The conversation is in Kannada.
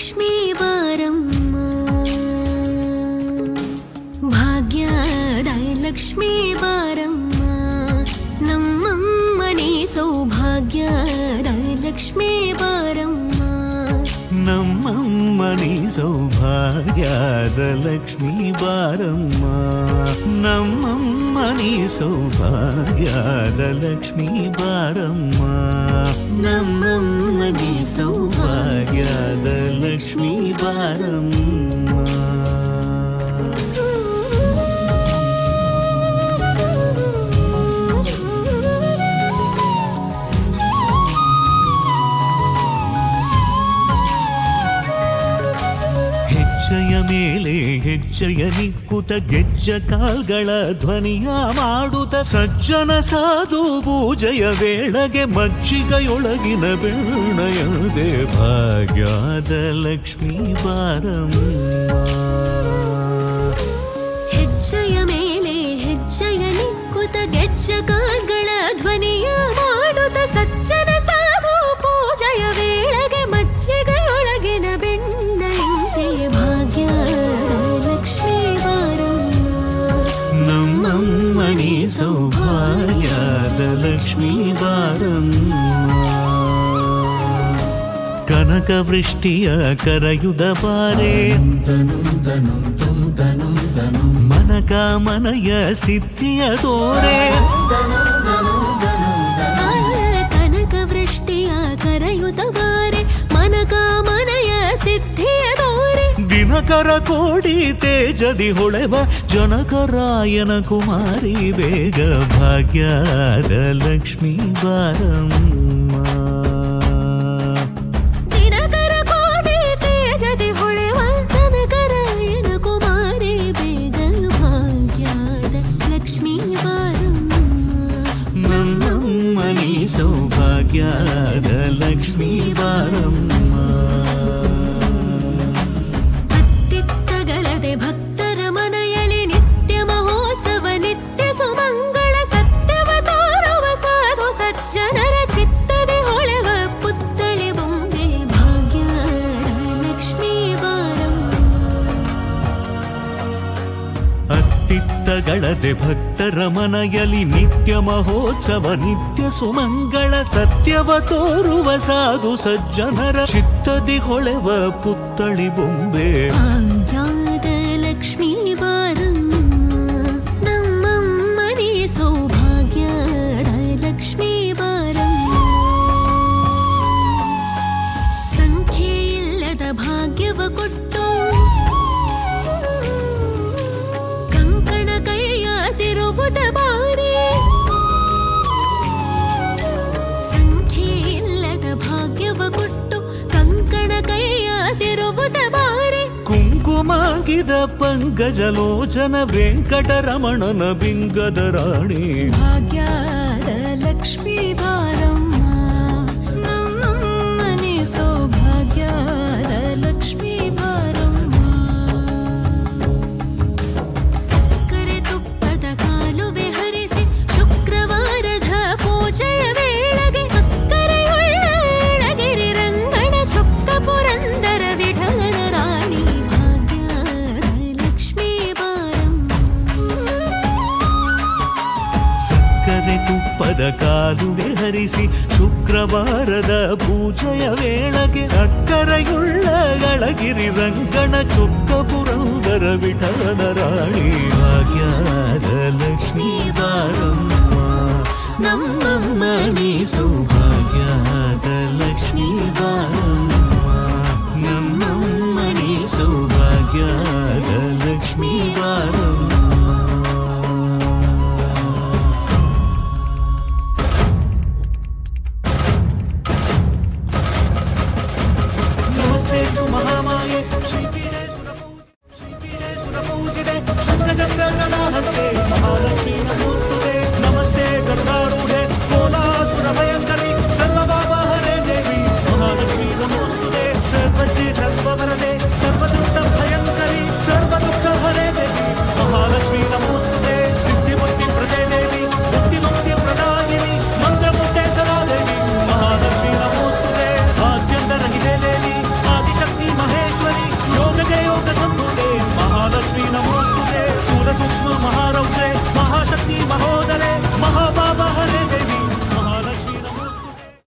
ಲಕ್ಷ್ಮೀ ಬಾರಮ್ಮ, ಭಾಗ್ಯದ ಲಕ್ಷ್ಮೀ ಬಾರಮ್ಮ, ನಮ್ಮಮ್ಮನೇ ಸೌಭಾಗ್ಯದ ಲಕ್ಷ್ಮೀ ಬಾರಮ್ಮ, ನಮ್ಮಮ್ಮನೇ ಸೌಭಾಗ್ಯದ ಲಕ್ಷ್ಮೀ ಬಾರಮ್ಮ, ನಮ್ಮಮ್ಮನೇ ಸೌಭಾಗ್ಯದ ಲಕ್ಷ್ಮೀ ಬಾರಮ್ಮ, ನಮ್ಮಮ್ಮನೇ ಸೌಭಾಗ್ಯದ ಲಕ್ಷ್ಮೀ ಬಾರಮ್ಮ. ಹೆಜ್ಜೆಯ ಮೇಲೆ ಹೆಜ್ಜೆಯ ನಿಕ್ಕುತ ಗೆಜ್ಜ ಕಾಲ್ಗಳ ಧ್ವನಿಯ ಮಾಡುತ್ತ ಸಜ್ಜನ ಸಾಧು ಪೂಜೆಯ ವೇಳೆಗೆ ಮಜ್ಜಿಗೆಯೊಳಗಿನ ಬೆಣ್ಣೆಯದೆ ಭಾಗ್ಯದ ಲಕ್ಷ್ಮೀ ಬಾರಮ್ಮ. ಹೆಜ್ಜೆಯ ಮೇಲೆ ಹೆಜ್ಜೆಯ ನಿಕ್ಕುತ ಗೆಜ್ಜ ಕಾಲ್ಗಳ ಧ್ವನಿಯ ಮಾಡುತ್ತ ಸಜ್ಜನ ಸಾಧು ಪೂಜೆಯ ವೇಳೆಗೆ ಮಜ್ಜಿಗೆಯೊಳಗಿನ ಬೆಣ್ಣೆಯಂತೆ ಭಾಗ್ಯದ ಲಕ್ಷ್ಮೀ ಬಾರಮ್ಮ, ನಮ್ಮಮ್ಮನೇ ಸೌಭಾಗ್ಯದ ಲಕ್ಷ್ಮೀ ಬಾರಮ್ಮ. ಕನಕ ವೃಷ್ಟಿಯ ಕರೆಯುದ ಬಾರೆ, ಮನಕ ಮನಯ ಸಿದ್ಧಿಯ ತೋರೆ, ಕನಕ ವೃಷ್ಟಿಯ ಕರೆಯುತ ಬಾರೆ, ಮನಕ ಮನಯ ಸಿದ್ಧಿಯ ತೋರೆ, ದಿನಕರ ಕೋಡಿ ತೇಜದಿ ಹೊಳೆವ ಜನಕರಾಯನ ಕುಮಾರಿ ಬೇಗ ಭಾಗ್ಯದ ಲಕ್ಷ್ಮೀ ಬಾರಮ್ಮ, ದಿನಕರ ಕೋಡಿ ತೇಜದಿ ಹೊಳೆವ ಜನಕರಾಯನ ಕುಮಾರಿ ಬೇಗ ಭಾಗ್ಯದ ಲಕ್ಷ್ಮೀ ಬಾರಮ್ಮ, ನಮ್ಮಮ್ಮನೇ ಸೌಭಾಗ್ಯದ ಲಕ್ಷ್ಮೀ ಬಾರಮ್ಮ. ಅತ್ತಿತ್ತಗಲದೆ ಭಕ್ತರ ಮನೆಯಲ್ಲಿ ನಿತ್ಯ ಮಹೋತ್ಸವ ನಿತ್ಯ ಸುಮಂಗಳ ಸತ್ಯವ ತೋರುವ ಸಾಧು ಸಜ್ಜನರ ಚಿತ್ತದೆ ಹೊಳೆವ ಪುತ್ಥಳಿ ಬೊಂಬೆ ಭಾಗ್ಯದ ಲಕ್ಷ್ಮೀ ಬಾರಮ್ಮ, ಅತ್ತಿತ್ತಗಳದೆ ಭಕ್ತರ ಮನೆಯಲ್ಲಿ ನಿತ್ಯ ಮಹೋತ್ಸವ ನಿತ್ಯ ಸುಮಂಗಳ ಸತ್ಯವ ತೋರುವ ಸಾಧು ಸಜ್ಜನರ ಚಿತ್ತದಿ ಹೊಳೆವ ಪುತ್ಥಳಿ ಬೊಂಬೆ ಭಾಗ್ಯದ ಲಕ್ಷ್ಮೀ ಬಾರಮ್ಮ, ನಮ್ಮಮ್ಮನೇ ಸೌಭಾಗ್ಯದ ಲಕ್ಷ್ಮೀ ಬಾರಮ್ಮ. ಸಂಖ್ಯೆ ಇಲ್ಲದ ಭಾಗ್ಯವ ಕೊಟ್ಟು ಕಂಕಣ ಕೈಯ ತಿರುವುದ ಬಾರಿ, ಸಂಖ್ಯೆ ಇಲ್ಲದ ಭಾಗ್ಯವ ಕೊಟ್ಟು ಕಂಕಣ ಕೈಯ ತಿರುವುದ ಬಾರಿ, ಕುಂಕುಮಾಗಿದ ಪಂಕಜಲೋಚನ ವೆಂಕಟರಮಣನ ಬಿಂಗದ ರಾಣಿ ಭಾಗ್ಯದ ಲಕ್ಷ್ಮೀ ಬಾರಮ್ಮ, ನಮ್ಮಮ್ಮನೇ ಸೌಭಾಗ್ಯದ ಲಕ್ಷ್ಮೀ ಬಾರಮ್ಮ. ಸಕ್ಕರೆ ತುಪ್ಪದ ಕಾಲುವೆ ಹರಿಸಿ ಶುಕ್ರವಾರದ ಪೂಜೆಯ ವೇಳೆಗೆ ಅಕ್ಕರೆಯುಳ್ಳ ಅಳಗಿರಿ ರಂಗಣ ಚೊಕ್ಕ ಪುರಂದರ ವಿಠಲನ ರಾಣಿ ಭಾಗ್ಯದ ಲಕ್ಷ್ಮೀ ಬಾರಮ್ಮ, ಸಕ್ಕರೆ ತುಪ್ಪದ ಕಾಲುವೆ ಹರಿಸಿ ಶುಕ್ರವಾರದ ಪೂಜೆಯ ವೇಳೆಗೆ ಅಕ್ಕರೆಯುಳ್ಳ ಗಳಗಿರಿ ರಂಗಣ ಚೊಕ್ಕ ಪುರಂದರ ವಿಠಲನ ರಾಣಿ ಭಾಗ್ಯದ ಲಕ್ಷ್ಮೀ ಬಾರಮ್ಮ, ನಮ್ಮಮ್ಮನೇ ಸೌಭಾಗ್ಯದ ಲಕ್ಷ್ಮೀ ಬಾರಮ್ಮ, ನಮ್ಮಮ್ಮನೇ ಸೌಭಾಗ್ಯದ ಲಕ್ಷ್ಮೀ ಬಾರಮ್ಮ.